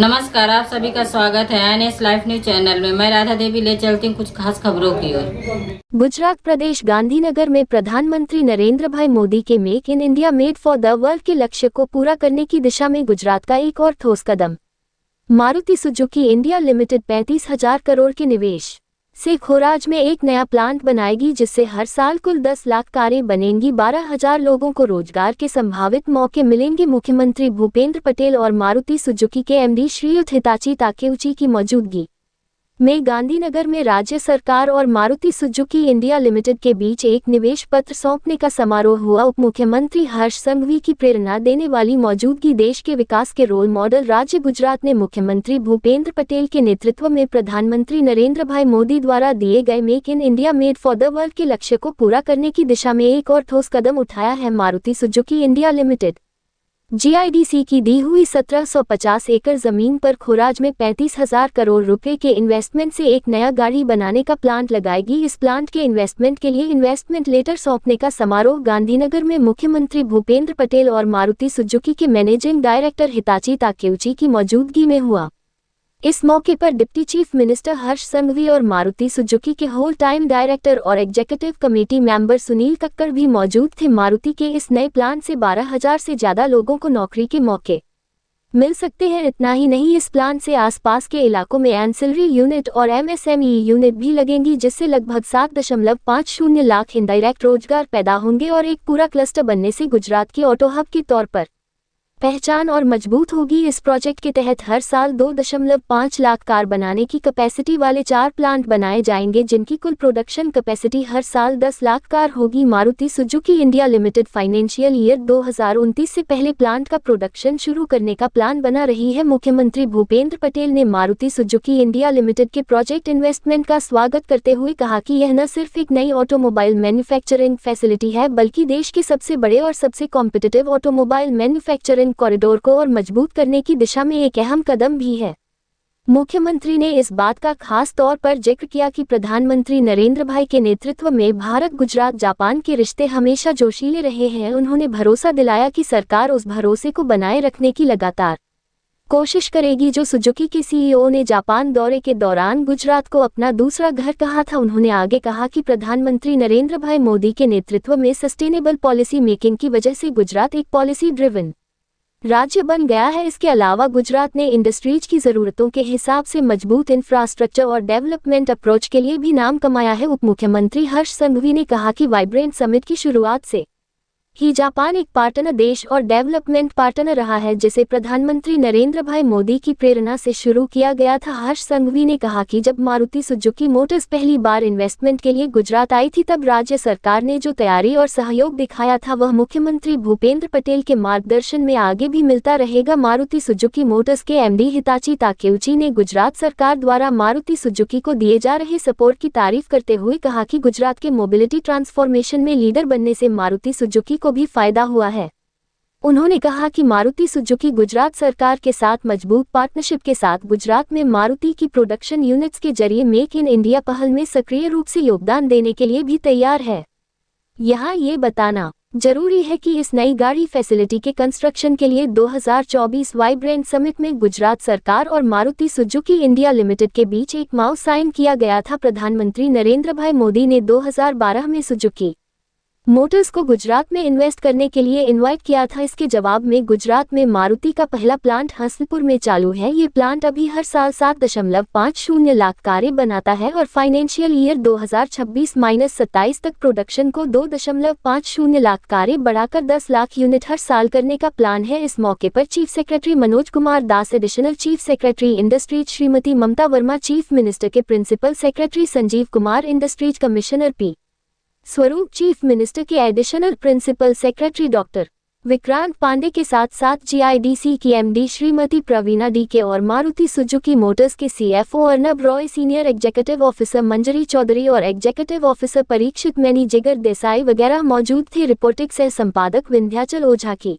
नमस्कार, आप सभी का स्वागत है एनएस लाइफ न्यूज चैनल में। मैं राधा देवी ले चलती हूँ कुछ खास खबरों की ओर। गुजरात प्रदेश गांधीनगर में प्रधानमंत्री नरेंद्र भाई मोदी के make in India made for the world के लक्ष्य को पूरा करने की दिशा में गुजरात का एक और ठोस कदम। मारुति सुजुकी इंडिया लिमिटेड 35,000 करोड़ के निवेश से खोराज में एक नया प्लांट बनाएगी, जिससे हर साल कुल 10 लाख कारें बनेंगी। 12,000 लोगों को रोजगार के संभावित मौके मिलेंगे। मुख्यमंत्री भूपेंद्र पटेल और मारुति सुजुकी के एमडी श्रीयुत हिताची ताकेउची की मौजूदगी में गांधीनगर में राज्य सरकार और मारुति सुजुकी इंडिया लिमिटेड के बीच एक निवेश पत्र सौंपने का समारोह हुआ। उप मुख्यमंत्री हर्ष संघवी की प्रेरणा देने वाली मौजूदगी देश के विकास के रोल मॉडल राज्य गुजरात ने मुख्यमंत्री भूपेंद्र पटेल के नेतृत्व में प्रधानमंत्री नरेंद्र भाई मोदी द्वारा दिए गए make in India made for the world के लक्ष्य को पूरा करने की दिशा में एक और ठोस कदम उठाया है। Maruti Suzuki India limited GIDC की दी हुई 1750 एकड़ जमीन पर खोराज में 35,000 करोड़ रुपए के इन्वेस्टमेंट से एक नया गाड़ी बनाने का प्लांट लगाएगी। इस प्लांट के इन्वेस्टमेंट के लिए इन्वेस्टमेंट लेटर सौंपने का समारोह गांधीनगर में मुख्यमंत्री भूपेंद्र पटेल और मारुति सुजुकी के मैनेजिंग डायरेक्टर हिताची ताकेउची की मौजूदगी में हुआ। इस मौके पर डिप्टी चीफ मिनिस्टर हर्ष संघवी और मारुति सुजुकी के होल टाइम डायरेक्टर और executive committee member Sunil Kakkar भी मौजूद थे। मारुति के इस नए प्लांट से 12,000 से ज्यादा लोगों को नौकरी के मौके मिल सकते हैं। इतना ही नहीं, इस प्लांट से आसपास के इलाकों में एंसिलरी यूनिट और एमएसएमई यूनिट भी लगेंगी, जिससे लगभग 7.50 लाख इनडायरेक्ट रोजगार पैदा होंगे और एक पूरा क्लस्टर बनने से गुजरात की ऑटो हब के तौर पर पहचान और मजबूत होगी। इस प्रोजेक्ट के तहत हर साल 2.5 लाख कार बनाने की कैपेसिटी वाले 4 प्लांट बनाए जाएंगे, जिनकी कुल प्रोडक्शन कैपेसिटी हर साल 10 लाख कार होगी। Maruti Suzuki India limited financial year 2029 से पहले प्लांट का प्रोडक्शन शुरू करने का प्लान बना रही है। मुख्यमंत्री भूपेंद्र पटेल ने मारुति सुजुकी इंडिया लिमिटेड के प्रोजेक्ट इन्वेस्टमेंट का स्वागत करते हुए कहा कि यह न सिर्फ एक नई ऑटोमोबाइल मैन्युफैक्चरिंग फैसिलिटी है, बल्कि देश के सबसे बड़े और सबसे कॉम्पिटिटिव ऑटोमोबाइल मैन्युफैक्चरिंग कॉरिडोर को और मजबूत करने की दिशा में एक अहम कदम भी है। मुख्यमंत्री ने इस बात का खास तौर पर जिक्र किया कि प्रधानमंत्री नरेंद्र भाई के नेतृत्व में भारत गुजरात जापान के रिश्ते हमेशा जोशीले रहे हैं। उन्होंने भरोसा दिलाया कि सरकार उस भरोसे को बनाए रखने की लगातार कोशिश करेगी जो सुजुकी के सीईओ ने जापान दौरे के दौरान गुजरात को अपना दूसरा घर कहा था। उन्होंने आगे कहा कि प्रधानमंत्री नरेंद्र भाई मोदी के नेतृत्व में सस्टेनेबल पॉलिसी मेकिंग की वजह से गुजरात एक पॉलिसी ड्रिवन राज्य बन गया है। इसके अलावा गुजरात ने इंडस्ट्रीज की जरूरतों के हिसाब से मजबूत इंफ्रास्ट्रक्चर और डेवलपमेंट अप्रोच के लिए भी नाम कमाया है। उप मुख्यमंत्री हर्ष संघवी ने कहा कि वाइब्रेंट समिट की शुरुआत से ही जापान एक पार्टनर देश और डेवलपमेंट पार्टनर रहा है, जिसे प्रधानमंत्री नरेंद्र भाई मोदी की प्रेरणा से शुरू किया गया था। हर्ष संघवी ने कहा कि जब मारुति सुजुकी मोटर्स पहली बार इन्वेस्टमेंट के लिए गुजरात आई थी, तब राज्य सरकार ने जो तैयारी और सहयोग दिखाया था, वह मुख्यमंत्री भूपेंद्र पटेल के मार्गदर्शन में आगे भी मिलता रहेगा। मारुति सुजुकी मोटर्स के एमडी हिताची ताकेउची ने गुजरात सरकार द्वारा मारुति सुजुकी को दिए जा रहे सपोर्ट की तारीफ करते हुए कहा कि गुजरात के मोबिलिटी ट्रांसफॉर्मेशन में लीडर बनने से मारुति सुजुकी को भी फायदा हुआ है। उन्होंने कहा कि मारुति सुजुकी गुजरात सरकार के साथ मजबूत पार्टनरशिप के साथ गुजरात में मारुति की प्रोडक्शन यूनिट्स के जरिए मेक इन इंडिया पहल में सक्रिय रूप से योगदान देने के लिए भी तैयार है। यहाँ ये बताना जरूरी है कि इस नई गाड़ी फैसिलिटी के कंस्ट्रक्शन के लिए 2024 वाइब्रेंट समिट में गुजरात सरकार और मारुति सुजुकी इंडिया लिमिटेड के बीच एक माउ साइन किया गया था। प्रधानमंत्री नरेंद्र भाई मोदी ने 2012 में सुजुकी मोटर्स को गुजरात में इन्वेस्ट करने के लिए इनवाइट किया था। इसके जवाब में गुजरात में मारुति का पहला प्लांट हसनपुर में चालू है। ये प्लांट अभी हर साल 7.50 लाख कारें बनाता है और फाइनेंशियल ईयर 2026-27 तक प्रोडक्शन को 2.50 लाख कारें बढ़ाकर 10 लाख यूनिट हर साल करने का प्लान है। इस मौके पर chief secretary Manoj Kumar Das, additional chief secretary industries Shrimati Mamta Verma, chief minister के principal secretary Sanjeev Kumar, industries commissioner P Swaroop, chief minister के additional principal secretary doctor Vikrant Pandey के साथ साथ जीआईडीसी की एमडी श्रीमती प्रवीणा डीके और मारुति सुजुकी मोटर्स के CFO Arnab Roy, senior executive officer Manjari Chaudhary और एग्जीक्यूटिव ऑफिसर परीक्षित मैनी, जिगर देसाई वगैरह मौजूद थे। रिपोर्टिंग सह संपादक विंध्याचल ओझा की।